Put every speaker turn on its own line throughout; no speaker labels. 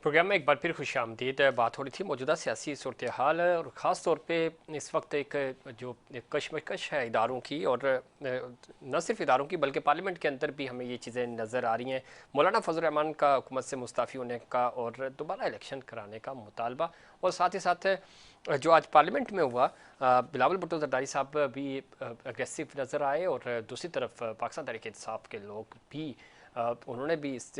Programme में एक बार फिर खुश आमदीद। बात हो रही थी मौजूदा सियासी सूरत हाल और ख़ास तौर पे इस वक्त एक जो एक कशमकश है इदारों की, और न सिर्फ इदारों की बल्कि पार्लियामेंट के अंदर भी हमें ये चीज़ें नज़र आ रही हैं। मौलाना फजल रहमान का हुकूमत से मुस्ताफ़ी होने का और दोबारा इलेक्शन कराने का मुतालबा, और साथ ही साथ जो आज पार्लियामेंट में हुआ, बिलावल भुट्टो जरदारी साहब भी अग्रेसिव नज़र आए, और दूसरी तरफ पाकिस्तान तहरीक इंसाफ के लोग भी उन्होंने भी इस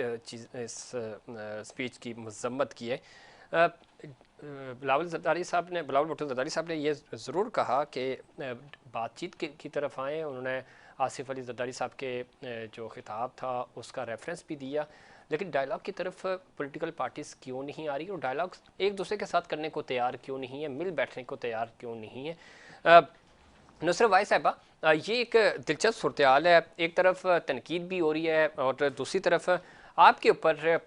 स्पीच की मजम्मत की है। बिलावल भुट्टो जरदारी साहब ने ये ज़रूर कहा कि बातचीत की तरफ आए। उन्होंने आसिफ अली जरदारी साहब के जो खिताब था उसका रेफरेंस भी दिया, लेकिन डायलॉग की तरफ पॉलिटिकल पार्टीज़ क्यों नहीं आ रही, और डायलॉग एक दूसरे के साथ करने को तैयार क्यों नहीं है, मिल बैठने को तैयार क्यों नहीं है। नुसरत वाई साहबा, ये एक दिलचस्प सूरत हाल है। एक तरफ तनकीद भी हो रही है और दूसरी तरफ आपके ऊपर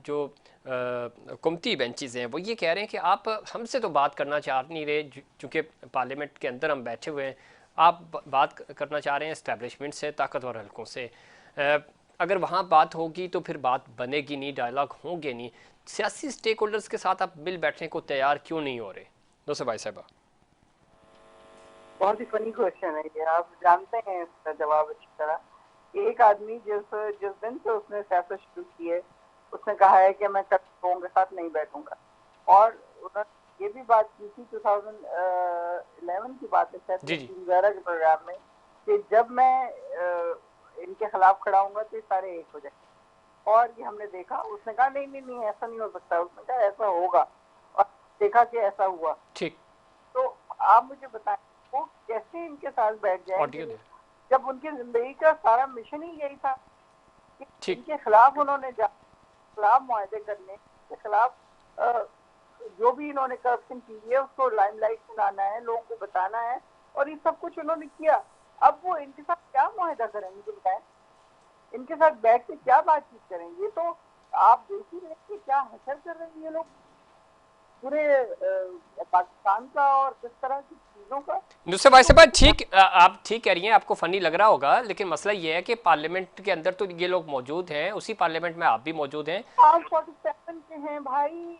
जो हुकूमती बेंचेस हैं वो ये कह रहे हैं कि आप हमसे तो बात करना चाह नहीं रहे, चूँकि पार्लियामेंट के अंदर हम बैठे हुए हैं। आप बात करना चाह रहे हैं इस्टेब्लिशमेंट से, ताकतवर हलकों से। अगर वहाँ बात होगी तो फिर बात बनेगी नहीं, डायलॉग होंगे नहीं। सियासी स्टेक होल्डर्स के साथ आप मिल बैठने को तैयार क्यों नहीं हो रहे? नुसरत वाई साहबा।
बहुत ही फनी क्वेश्चन है ये। आप जानते हैं इसका जवाब अच्छी तरह कि एक आदमी जिस जिस दिन से उसने सियासत शुरू की है उसने कहा है कि मैं लोगों के साथ नहीं बैठूंगा। और उन्होंने ये भी बात की थी 2011 की बात है शायद
जी जी।
वगैरह के प्रोग्राम में कि जब मैं इनके खिलाफ खड़ा हूंगा तो ये सारे एक हो जाए। और ये हमने देखा। उसने कहा नहीं नहीं नहीं ऐसा नहीं हो सकता, उसने कहा ऐसा होगा, और देखा कि ऐसा हुआ।
ठीक।
तो आप मुझे बताएं वो कैसे इनके साथ बैठ
ऑडियो
जाएंगे
दे।
जब उनकी जिंदगी का सारा मिशन ही यही था कि
ठीक।
इनके खिलाफ उन्होंने खिलाफ मुआहदे करने के खिलाफ जो भी इन्होंने करप्शन की है उसको लाइमलाइट में लाना है, लोगों को बताना है, और ये सब कुछ उन्होंने किया। अब वो इनके साथ क्या मुआहदा करेंगे मुझे बताएं, इनके साथ बैठ के क्या बातचीत करेंगे? तो आप देख ही रहे कि क्या हशर कर रहे हैं ये लोग पूरे पाकिस्तान का और किस तरह की चीजों का।
नुसरत भाई
तो
साहब, ठीक, आप ठीक कह रही हैं, आपको फनी लग रहा होगा, लेकिन मसला ये है कि पार्लियामेंट के अंदर तो ये लोग मौजूद हैं, उसी पार्लियामेंट में आप भी मौजूद हैं।
547 के हैं भाई।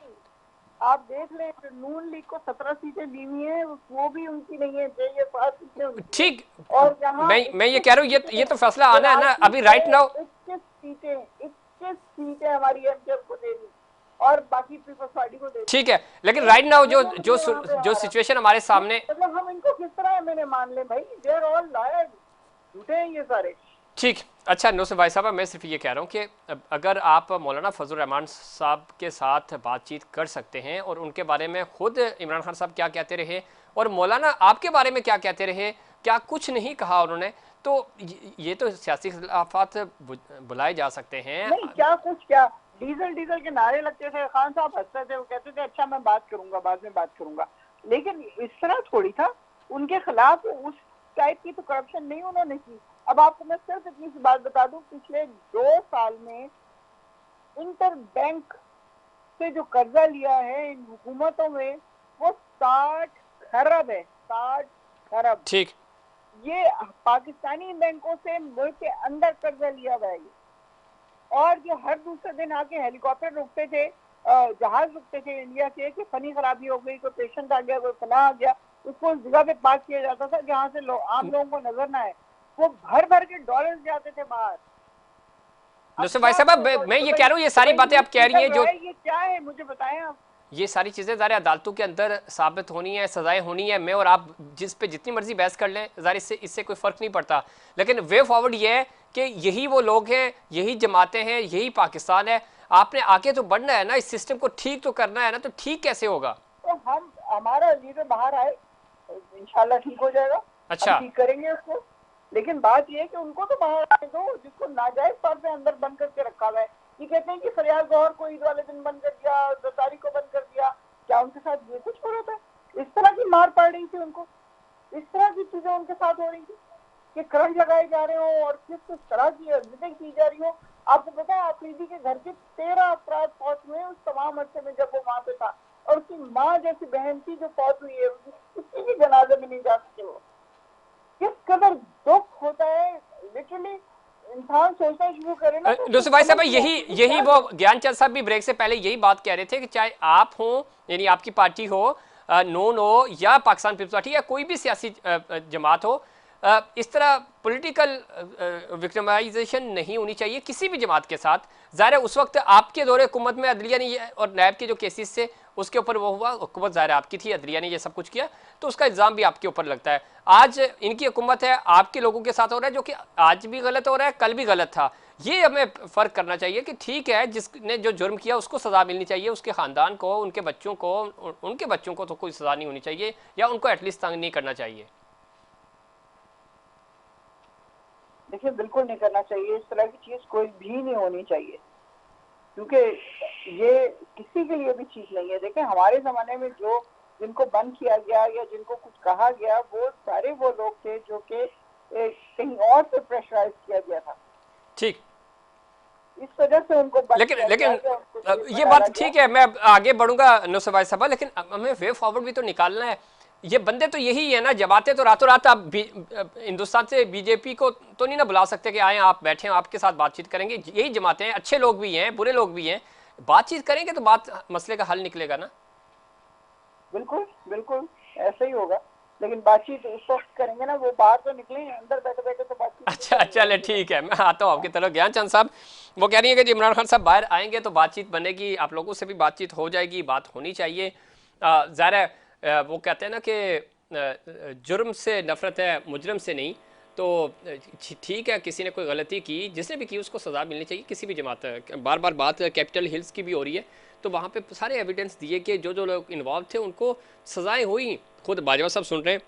आप देख लें नून लीग को 17 सीटें दी हुई हैं, वो भी उनकी नहीं है, ये 5 सीटें उनकी हैं।
ठीक।
और यहाँ
मैं ये
21
कह रहा हूँ, ये
सीटें
तो फैसला आना है ना
कराची
अभी,
से।
Right now.
21 सीटें हमारी एमकेएफ को दे दी और बाकी पीपल्स पार्टी को दे दी।
ठीक है, लेकिन
एक
राइट नाउ जो
जुर्म
जो
ये वहाँ पे
जो
हमारा।
सिचुएशन हमारे
ये
सामने।
मतलब हम इनको किस तरह मैंने मान ले भाई, देर ऑल लायर्स, झूठे हैं ये सारे।
ठीक। अच्छा नुसरत भाई साहब, मैं सिर्फ ये कह रहा हूँ कि अगर आप मौलाना फजल रहमान साहब के साथ बातचीत कर सकते हैं, और उनके बारे में खुद इमरान खान साहब क्या कहते रहे और मौलाना आपके बारे में क्या कहते रहे, क्या कुछ नहीं कहा उन्होंने, तो ये तो सियासी खिलाफात बुलाए जा सकते हैं।
नहीं क्या कुछ क्या, डीजल डीजल के नारे लगते थे, खान साहब हंसते थे, वो कहते थे अच्छा मैं बात करूंगा, बाद में बात करूंगा। लेकिन इस तरह थोड़ी था। उनके खिलाफ उस टाइप की तो करप्शन नहीं उन्होंने की। अब आपको मैं सिर्फ इतनी सी बात बता दूं, पिछले 2 साल में इंटर बैंक से जो कर्जा लिया है इन हुकूमतों में वो 60 खरब है, 60 खरब।
ठीक।
ये पाकिस्तानी बैंकों से मुल्क के अंदर कर्जा लिया हुआ है। और जो हर दूसरे दिन आके हेलीकॉप्टर रुकते थे, जहाज रुकते थे इंडिया के कि फनी खराबी हो गई, कोई पेशेंट आ गया, कोई फना आ गया, उसको उस जगह पे पास किया जाता था जहाँ से आम लोगों को नजर ना आए। वो भर भर के डॉलर्स जाते थे बाहर। अब
नुसरत भाई
क्या
साहब, मैं ये कह रहा हूँ, ये सारी बातें आप कह रही हैं,
निकल
जो
रहा है, ये क्या है मुझे बताएं आप।
ये सारी चीज़ें ज़ाहिर अदालतों के अंदर साबित होनी है, सज़ाएं होनी है। मैं और आप जिस पे जितनी मर्जी बहस कर लें, ज़ाहिर इससे कोई फ़र्क नहीं पड़ता। लेकिन वे फॉरवर्ड ये है कि यही वो लोग हैं, यही जमातें हैं, यही पाकिस्तान है। आपने आके तो बढ़ना है ना, इस सिस्टम को ठीक तो करना है ना, तो ठीक कैसे होगा?
तो हम हमारा लीडर बाहर आए, इंशाल्लाह ठीक हो जाएगा। हम
अच्छा।
ठीक करेंगे उसको। लेकिन बात यह है कि उनको तो बाहर आने दो जिसको नाजायज तौर पे अंदर बंद करके रखा हुआ है। ये कहते हैं कि फरियाद गौहर को ईद वाले दिन बंद कर दिया, जरदारी को बंद कर दिया। क्या उनके साथ ये कुछ हो रहा था? इस तरह की मार पड़ रही थी उनको, इस तरह की चीजें उनके साथ हो रही थी कि करंट लगाए जा रहे हो और किस किस तरह की विजिटिंग की जा रही हो। आपको पता है आफरीदी के घर के 13 अफराद फौत हुए उस तमाम अरसे में जब वो वहां पे था, और उसकी माँ जैसी बहन थी जो फौत हुई है, किसी भी जनाजे में नहीं जा सके वो। किस कदर दुख होता है लिटरली। इंसान सोचना शुरू करे ना तो
दूसरे भाई साहब, यही वो ज्ञानचंद साहब भी ब्रेक से पहले यही बात कह रहे थे कि चाहे आप हो, यानी आपकी पार्टी हो, नून हो, या पाकिस्तान पीपल्स पार्टी, या कोई भी सियासी जमात हो, इस तरह पॉलिटिकल विक्टिमाइजेशन नहीं होनी चाहिए किसी भी जमात के साथ। ज़ाहिर है उस वक्त आपके दौरे हुकूमत में अदलिया ने और नैब के जो केसेस से उसके ऊपर वो हुआ, हुकूमत ज़ाहिर है आपकी थी, अदलिया ने ये सब कुछ किया, तो उसका इल्ज़ाम भी आपके ऊपर लगता है। आज इनकी हुकूमत है, आपके लोगों के साथ हो रहा है, जो कि आज भी गलत हो रहा है, कल भी गलत था। ये हमें फ़र्क करना चाहिए कि ठीक है, जिसने जो जुर्म किया उसको सज़ा मिलनी चाहिए, उसके ख़ानदान को, उनके बच्चों को, उनके बच्चों को तो कोई सज़ा नहीं होनी चाहिए, या उनको एटलीस्ट तंग नहीं करना चाहिए।
देखिए बिल्कुल नहीं करना चाहिए, इस तरह की चीज कोई भी नहीं होनी चाहिए, क्योंकि ये किसी के लिए भी चीज नहीं है। देखें हमारे जमाने में जो जिनको बंद किया गया या जिनको कुछ कहा गया, वो सारे वो लोग थे जो कि कहीं और से प्रेशराइज किया गया था।
ठीक,
इस वजह से उनको बंद
लेकिन
किया
लेकिन
गया, उनको
ये बात ठीक है, मैं आगे बढ़ूंगा नुसरत भाई साहब, लेकिन हमें वे फॉरवर्ड भी तो निकालना है। ये बंदे तो यही है ना, जमाते तो रातों रात आप हिंदुस्तान से बीजेपी को तो नहीं ना बुला सकते कि आए आप बैठे आपके साथ बातचीत करेंगे। यही जमाते हैं, अच्छे लोग भी हैं, बुरे लोग भी हैं, बातचीत करेंगे तो मसले का हल निकलेगा ना।
बिल्कुल बिल्कुल ऐसा ही होगा, लेकिन बातचीत उस वक्त करेंगे ना, वो बाहर तो निकले, अंदर बैठे बैठे तो बातचीत।
अच्छा, चले ठीक है, मैं आता हूँ आपकी तरफ। ज्ञानचंद साहब वो कह रही है कि इमरान खान साहब बाहर आएंगे तो बातचीत बनेगी, आप लोगों से भी बातचीत हो जाएगी, बात होनी चाहिए। ज़ाहिर है वो कहते हैं ना कि जुर्म से नफरत है, मुजरम से नहीं। तो ठीक है, किसी ने कोई गलती की, जिसने भी की उसको सज़ा मिलनी चाहिए, किसी भी जमात। बार बार बात कैपिटल हिल्स की भी हो रही है, तो वहाँ पे सारे एविडेंस दिए कि जो जो लोग इन्वॉल्व थे उनको सज़ाएँ हुई। खुद बाजवा साहब सुन रहे हैं,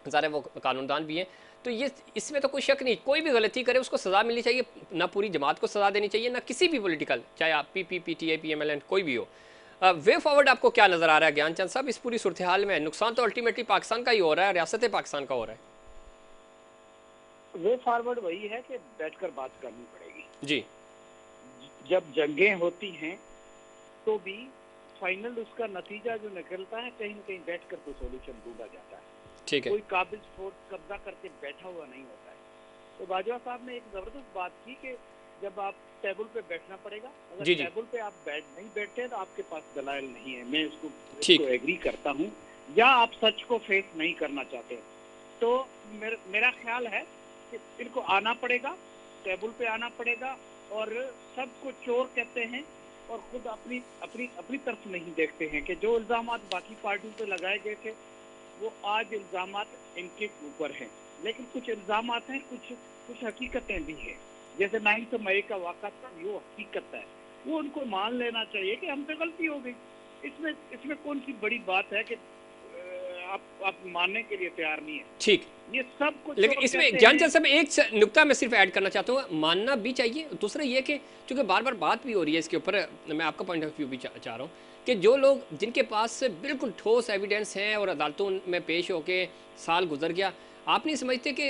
ज़ाहिर है वो कानूनदान भी हैं, तो ये इसमें तो कोई शक नहीं, कोई भी गलती करे उसको सज़ा मिलनी चाहिए, ना पूरी जमात को सज़ा देनी चाहिए, ना किसी भी पॉलिटिकल, चाहे आप पी टी आई PMLN कोई भी हो। वे फॉरवर्ड आपको क्या नज़र आ रहा है ज्ञानचंद साहब इस पूरी सूरत हाल में? नुकसान तो अल्टीमेटली पाकिस्तान का ही हो रहा है, रियासत पाकिस्तान का हो रहा है।
वे फॉरवर्ड वही है कि बैठकर बात करनी पड़ेगी
जी।
जब जंगें होती हैं तो भी फाइनल उसका नतीजा जो निकलता है, कहीं न कहीं बैठकर तो सॉल्यूशन ढूंढा जाता है।
ठीक है,
कोई काबिज फोर्स कब्जा करके बैठा हुआ नहीं होता है। तो बाजवा साहब ने एक जबरदस्त बात की कि जब आप टेबल पे बैठना पड़ेगा, अगर
जी जी,
टेबल पे आप नहीं बैठते तो आपके पास दलाइल नहीं है, मैं
ठीक,
इसको एग्री करता हूँ, या आप सच को फेस नहीं करना चाहते, तो मेरा ख्याल है कि इनको आना पड़ेगा, टेबल पे आना पड़ेगा, और सबको चोर कहते हैं और खुद अपनी अपनी अपनी तरफ नहीं देखते हैं कि जो इल्जामात बाकी पार्टियों पे लगाए गए थे वो आज इल्जामात इनके ऊपर हैं, लेकिन कुछ इल्जामात हैं, कुछ हकीकतें भी हैं। जैसे 9 मई का वाक़ा था, वो हकीकत है, वो उनको मान लेना चाहिए कि हमसे गलती हो गई। इसमें कौन सी बड़ी बात है कि आप मानने के लिए तैयार नहीं है।
ठीक,
ये सब कुछ।
लेकिन इसमें ज्ञानचंद साहब एक नुक्ता मैं सिर्फ ऐड करना चाहता हूँ, मानना भी चाहिए। दूसरा ये कि चूंकि बार बार बात भी हो रही है इसके ऊपर, मैं आपका पॉइंट ऑफ व्यू भी चाह रहा हूँ कि जो लोग जिनके पास बिल्कुल ठोस एविडेंस हैं और अदालतों में पेश होके साल गुजर गया, आप नहीं समझते कि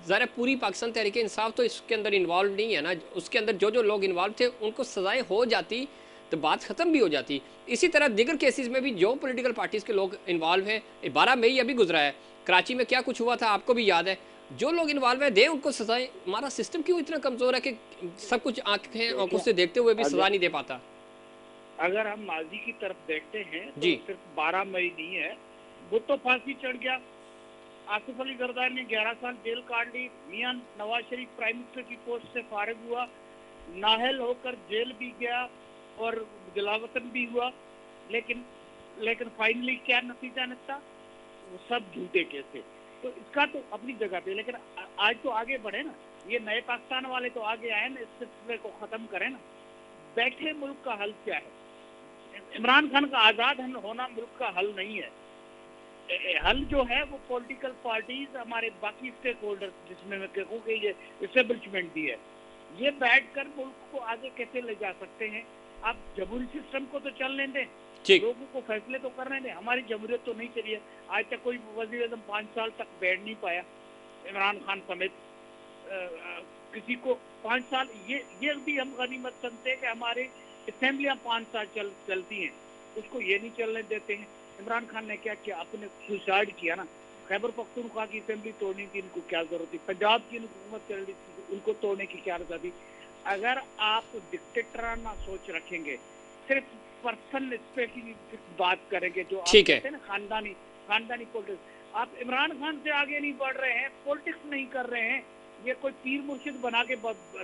ज़रा पूरी पाकिस्तान तहरीक इंसाफ तो इसके अंदर इन्वॉल्व नहीं है ना? उसके अंदर जो जो लोग इन्वॉल्व थे उनको सज़ाएँ हो जाती तो बात ख़त्म भी हो जाती। इसी तरह दीगर केसेस में भी जो पॉलिटिकल पार्टीज़ के लोग इन्वॉल्व हैं, 12 मई अभी गुजरा है, कराची में क्या कुछ हुआ था आपको भी याद है। जो लोग इन्वॉल्व है दें उनको सजाएं। हमारा सिस्टम क्यों इतना कमज़ोर है कि सब कुछ आंखों से देखते हुए भी सज़ा नहीं दे पाता?
अगर हम माजी की तरफ देखते हैं तो
जी,
सिर्फ 12 मई नहीं है, वो तो फांसी चढ़ गया, आसिफ अली जरदारी ने 11 साल जेल काट ली, मियां नवाज शरीफ प्राइम मिनिस्टर की पोस्ट से फारिग हुआ, नाहल होकर जेल भी गया और जलावतन भी हुआ, लेकिन फाइनली क्या नतीजा निकला? वो सब झूठे केस थे। तो इसका तो अपनी जगह पे, लेकिन आज तो आगे बढ़े ना, ये नए पाकिस्तान वाले तो आगे आए ना, इस सिलसिले को खत्म करें ना। बैठे मुल्क का हल क्या है? इमरान खान का आजाद होना मुल्क का हल नहीं है। हल जो है वो पॉलिटिकल पार्टीज, हमारे बाकी स्टेक होल्डर, जिसमें मैं कहूँ कि ये इस्टेब्लिशमेंट भी है, ये बैठकर मुल्क को आगे कैसे ले जा सकते हैं। आप जमहूरी सिस्टम को तो चलने दें, लोगों को फैसले तो करने दें। हमारी जमहूरियत तो नहीं चली है, आज तक कोई वज़ीर आज़म 5 साल तक बैठ नहीं पाया, इमरान खान समेत किसी को 5 साल। ये भी हम गनीमत समझते हैं कि हमारे असेंबलियाँ 5 साल चलती हैं, उसको ये नहीं चलने देते हैं। इमरान खान ने क्या किया? अपने सुसाइड किया ना, खैबर पख्तूनख्वा की असेंबली तोड़ने की इनको क्या जरूरत थी, पंजाब की हुकूमत चल रही थी उनको तोड़ने की क्या जरूरत थी। अगर आप डिक्टेटराना सोच रखेंगे, सिर्फ पर्सन पे की बात करेंगे, जो आप
ठीक है,
कहते हैं ना खानदानी पॉलिटिक्स, आप इमरान खान से आगे नहीं बढ़ रहे हैं, पॉलिटिक्स नहीं कर रहे हैं, ये कोई पीर मुर्शिद बना के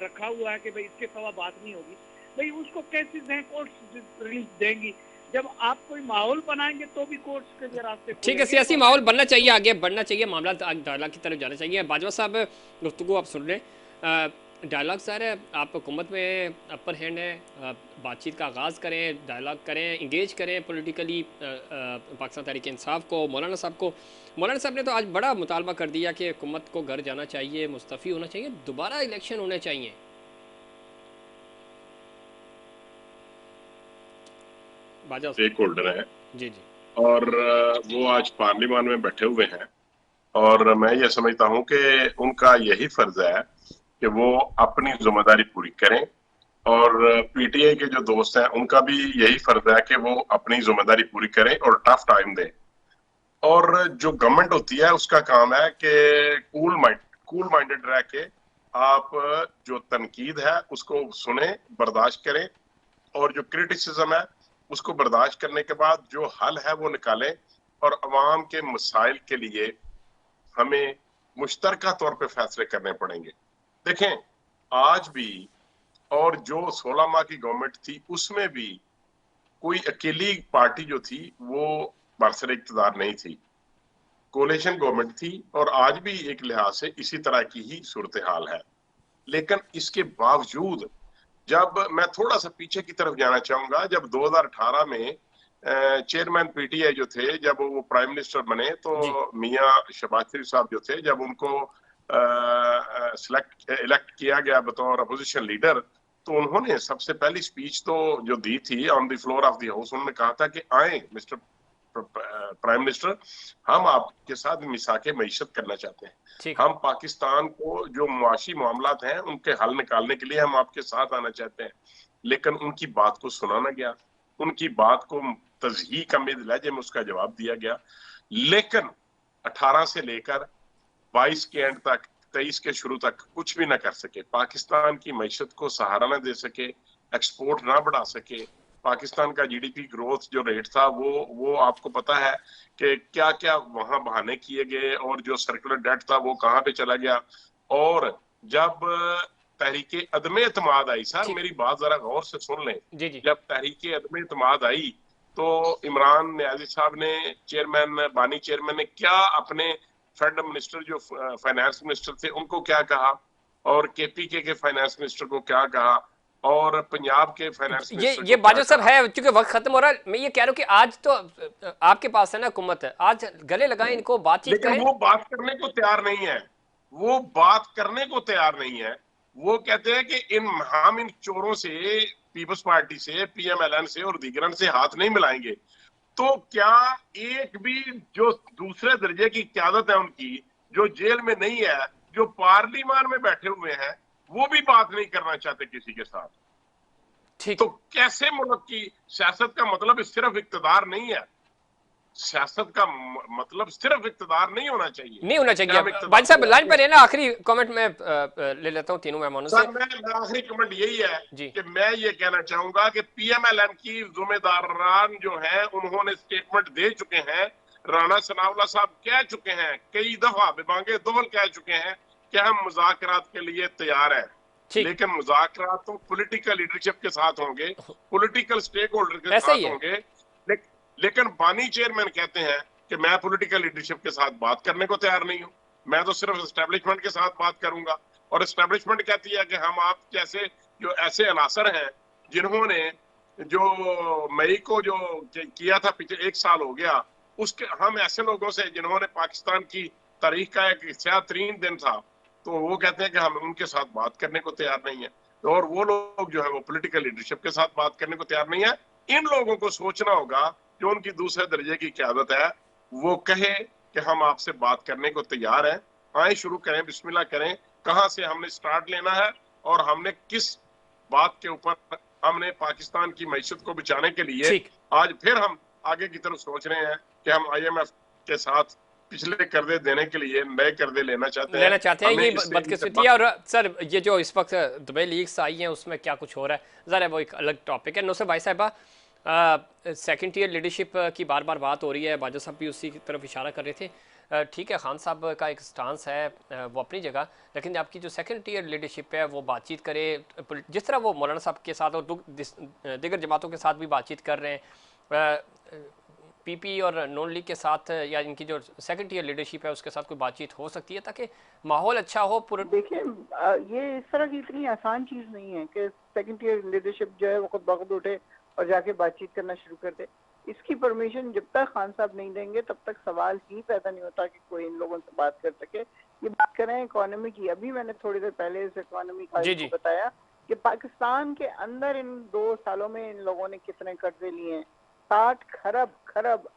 रखा हुआ है कि भाई इसके सिवा बात नहीं होगी। भाई उसको केसेस हैं, कोर्ट्स रिलीज देंगी, जब आप कोई माहौल बनाएंगे तो भी कोर्ट्स के रास्ते
ठीक है, सियासी माहौल बनना चाहिए, आगे बढ़ना चाहिए, मामला डायलॉग की तरफ जाना चाहिए। बाजवा साहब गुफ्तगू आप सुन रहे, डायलॉग सर आप हुकूमत में अपर हैंड है, बातचीत का आगाज़ करें, डायलॉग करें, इंगेज करें पॉलिटिकली पाकिस्तान तहरीक इंसाफ को, मौलाना साहब को। मौलाना साहब ने तो आज बड़ा मुतालबा कर दिया कि हुकूमत को घर जाना चाहिए, मुस्तफ़ी होना चाहिए, दोबारा इलेक्शन होने चाहिए।
स्टेक होल्डर है
जी जी,
और वो आज पार्लियामान में बैठे हुए हैं और मैं ये समझता हूं कि उनका यही फर्ज है कि वो अपनी जिम्मेदारी पूरी करें और पीटीआई के जो दोस्त हैं उनका भी यही फर्ज है कि वो अपनी जिम्मेदारी पूरी करें और टफ टाइम दें। और जो गवर्नमेंट होती है उसका काम है कि कूल माइंडेड रह के आप जो तनकीद है उसको सुने, बर्दाश्त करें और जो क्रिटिसिज्म है उसको बर्दाश्त करने के बाद जो हल है वो निकालें और अवाम के मसाइल के लिए हमें मुश्तरका तौर पे फैसले करने पड़ेंगे। देखें आज भी और जो 16 माह की गवर्नमेंट थी उसमें भी कोई अकेली पार्टी जो थी वो बरसर इक़्तिदार नहीं थी, कोलिशन गवर्नमेंट थी और आज भी एक लिहाज से इसी तरह की ही सूरत हाल है। लेकिन इसके बावजूद जब मैं थोड़ा सा पीछे की तरफ जाना चाहूंगा, जब 2018 में चेयरमैन पीटीआई जो थे जब वो प्राइम मिनिस्टर बने तो मियां शहबाज शरीफ साहब जो थे जब उनको इलेक्ट किया गया बतौर अपोजिशन लीडर तो उन्होंने सबसे पहली स्पीच तो जो दी थी on the floor of the house, उन्होंने कहा था कि आए मिस्टर प्राइम मिनिस्टर, हम आपके साथ मिसाके मईशत करना चाहते हैं, हम पाकिस्तान को जो मुआशी मामलात हैं उनके हल निकालने के लिए हम आपके साथ आना चाहते हैं। लेकिन उनकी बात को सुना ना गया, उनकी बात को तज़हीक अमीद लहजे में उसका जवाब दिया गया। लेकिन 18 से लेकर 22 के एंड तक, 23 के शुरू तक कुछ भी ना कर सके, पाकिस्तान की मईशत को सहारा ना दे सके, एक्सपोर्ट ना बढ़ा सके, पाकिस्तान का जीडीपी ग्रोथ जो रेट था वो आपको पता है कि क्या क्या वहां बहाने किए गए और जो सर्कुलर डेट था वो कहां पे चला गया। और जब तहरीके अदम एतमाद आई, सर मेरी बात जरा गौर से सुन लें, जब तहरीके अदम एतमाद आई तो इमरान न्याजी साहब ने, चेयरमैन बानी चेयरमैन ने क्या अपने फंड मिनिस्टर जो फाइनेंस मिनिस्टर थे उनको क्या कहा और केपीके के फाइनेंस मिनिस्टर को क्या कहा और पंजाब के फाइनेंस मिनिस्टर
ये बाजवा साहब है, क्योंकि वक्त खत्म हो रहा है, मैं ये कह रहा हूँ कि आज तो आपके पास है ना हुकूमत है, आज गले लगाएं इनको, बातचीत करें।
वो बात करने को तैयार नहीं है, वो बात करने को तैयार नहीं है। वो कहते हैं कि हम इन चोरों से, पीपल्स पार्टी से, पीएमएलएन से और दीगरन से हाथ नहीं मिलाएंगे। तो क्या एक भी जो दूसरे दर्जे की क़यादत है उनकी, जो जेल में नहीं है, जो पार्लियामान में बैठे हुए हैं, वो भी बात नहीं करना चाहते किसी के साथ? तो कैसे मुल्क की सियासत का मतलब सिर्फ इक़्तिदार नहीं है, सियासत का मतलब सिर्फ इक़्तिदार नहीं होना चाहिए,
नहीं होना चाहिए। भाई साहब लाइन पर है ना, आखिरी कमेंट में ले लेता हूं तीनों मेहमानों से।
मैं आखिरी कमेंट यही है कि मैं ये कहना चाहूंगा कि पीएमएलएन की जिम्मेदारान जो हैं उन्होंने स्टेटमेंट दे चुके हैं, राणा सनाउल्लाह साहब कह चुके हैं, कई दफा बिबांगे दोवल कह चुके हैं कि हम मुज़ाकरात के लिए तैयार हैं, लेकिन मुज़ाकरात तो पॉलिटिकल लीडरशिप के साथ होंगे, पॉलिटिकल स्टेक होल्डर के साथ होंगे। लेकिन बानी चेयरमैन कहते हैं कि मैं पॉलिटिकल लीडरशिप के साथ बात करने को तैयार नहीं हूं, मैं तो सिर्फ एस्टेब्लिशमेंट के साथ बात करूंगा। और एस्टेब्लिशमेंट कहती है कि हम आप जैसे जो ऐसे अनासर हैं जिन्होंने जो मई को जो किया था, पिछले 1 साल हो गया, उसके हम ऐसे लोगों से जिन्होंने पाकिस्तान की तारीख का एक स्याह-तरीन दिन था, तो वो कहते हैं कि हम उनके साथ बात करने को तैयार नहीं है। और वो लोग जो है वो पॉलिटिकल लीडरशिप के साथ बात करने को तैयार नहीं है। इन लोगों को सोचना होगा, जो उनकी दूसरे दर्जे की क़यादत है, वो कहे कि हम आपसे बात करने को तैयार हैं, आए शुरू करें, बिस्मिल्लाह करें, कहां से हमने स्टार्ट लेना है और हमने किस बात के ऊपर हमने पाकिस्तान की मईशत को बचाने के लिए आज फिर हम आगे की तरफ सोच रहे हैं कि हम IMF के साथ पिछले कर्जे देने के लिए नए कर्जे लेना चाहते
हैं ये बदकिस्मती है। और सर ये जो इस वक्त दुबई लीग्स आई हैं उसमें क्या कुछ हो रहा है ज़रा वो एक अलग टॉपिक है। नुसरत भाई साहबा, सेकंड ईयर लीडरशिप की बार बार बात हो रही है, बाजा साहब भी उसी की तरफ इशारा कर रहे थे। ठीक है, खान साहब का एक स्टांस है वो अपनी जगह, लेकिन आपकी जो सेकंड ईयर लीडरशिप है वो बातचीत करे, जिस तरह वो मौलाना साहब के साथ और दीगर जमातों के साथ भी बातचीत कर रहे हैं, पीपी और नॉन लीग के साथ या इनकी जो सेकंड ईयर लीडरशिप है उसके साथ कोई बातचीत हो सकती है ताकि माहौल अच्छा हो पूरा?
देखिए, ये इस तरह की इतनी आसान चीज़ नहीं है कि सेकंड ईयर लीडरशिप जो है वो खुद बखुद उठे और जाके बातचीत करना शुरू कर दे। इसकी परमिशन जब तक खान साहब नहीं देंगे तब तक सवाल ही पैदा नहीं होता कि कोई इन लोगों से बात कर सके। ये बात कर रहे हैं इकोनॉमी की, अभी मैंने थोड़ी देर पहले इस इकोनॉमी का बताया कि पाकिस्तान के अंदर इन 2 सालों में इन लोगों ने कितने कर्जे लिए हैं, 60 खरब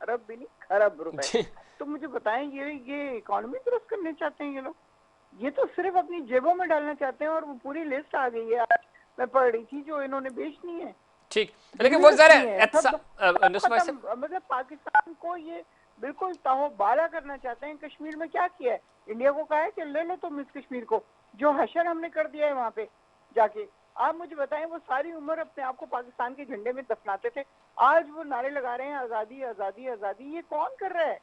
अरब भी नहीं, खरब रुपए। तो मुझे बताएं, ये इकोनॉमी दुरुस्त करने चाहते हैं ये लोग? ये तो सिर्फ अपनी जेबों में डालना चाहते हैं। और वो पूरी लिस्ट आ गई है, आज मैं पढ़ रही थी, जो इन्होंने बेचनी है।
ठीक, लेकिन वो जरा
मतलब पाकिस्तान को ये बिल्कुल ताहो-बाला करना चाहते हैं। कश्मीर में क्या किया है? इंडिया को कहा है कि ले लो तुम इस कश्मीर को, जो हशर हमने कर दिया है वहां पे जाके। आप मुझे बताएं, वो सारी उम्र अपने आप को पाकिस्तान के झंडे में दफनाते थे, आज वो नारे लगा रहे हैं आजादी आजादी आजादी। ये कौन कर रहा है?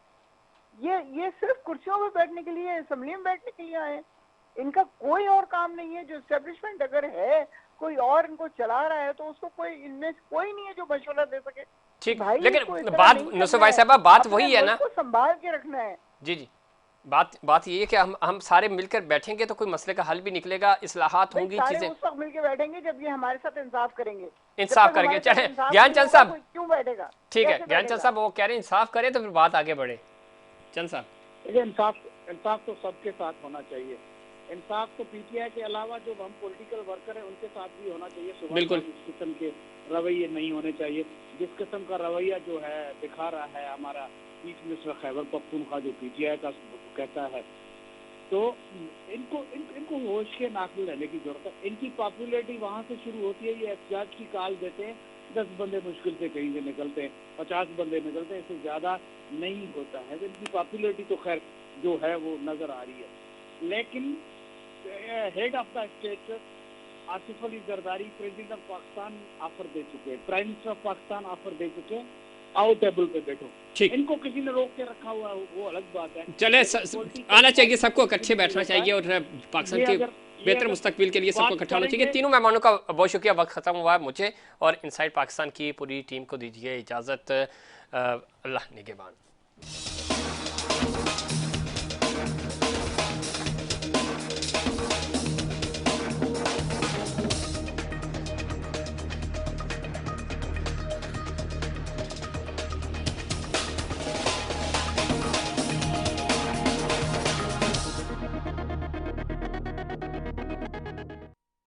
ये सिर्फ कुर्सियों में बैठने के लिए, असेंबली में बैठने के लिए आए हैं। इनका कोई और काम नहीं है। जो एस्टेब्लिशमेंट अगर है, कोई और इनको चला रहा है, तो उसको कोई, इनमें कोई नहीं है जो मशवरा दे सके।
ठीक, लेकिन बात नुसरत भाई साहब, बात वही है ना,
संभाल के रखना है।
जी बात ये है कि हम सारे मिलकर बैठेंगे तो कोई मसले का हल भी निकलेगा, इस्लाहात होंगी, चीजें
उस वक्त मिलकर बैठेंगे जब ये हमारे साथ इंसाफ करेंगे।
चले ज्ञानचंद साहब,
क्यों बैठेगा?
ठीक है ज्ञानचंद साहब, वो कह रहे हैं इंसाफ करें तो फिर बात आगे बढ़े। चंद साहब,
देखिए, इंसाफ तो सबके साथ होना चाहिए। इंसाफ तो पीटीआई के अलावा जो हम पॉलिटिकल वर्कर हैं उनके साथ भी होना चाहिए।
बिल्कुल,
इस किस्म के रवैये नहीं होने चाहिए। जिस किस्म का रवैया जो है दिखा रहा है हमारा चीफ मिनिस्टर खैबर पख्तूनख्वा, जो पीटीआई का कहता है, तो इनको होश के नाखिल रहने की जरूरत है। इनकी पॉपुलैरिटी वहाँ से शुरू होती है, ये एहतियात की काल देते हैं, 10 बंदे मुश्किल से कहीं से निकलते हैं, 50 बंदे निकलते हैं, इससे ज्यादा नहीं होता है। तो इनकी पॉपुलैरिटी तो खैर जो है वो नजर आ रही है। लेकिन head of the state Asif Ali Zardari, president of Pakistan offer दे चुके, prime minister of Pakistan offer दे चुके, आओ टेबल पे बैठो।
ठीक,
इनको किसी ने रोक के रखा हुआ है वो अलग बात है।
चले आना चाहिए, सबको इकट्ठे बैठना चाहिए और पाकिस्तान के बेहतर मुस्तकबिल के लिए सबको इकट्ठा होना चाहिए। तीनों मेहमानों का बहुत शुक्रिया। वक्त खत्म हुआ है, मुझे और इनसाइड पाकिस्तान की पूरी टीम को दीजिए इजाज़त। अल्लाह निगहबान।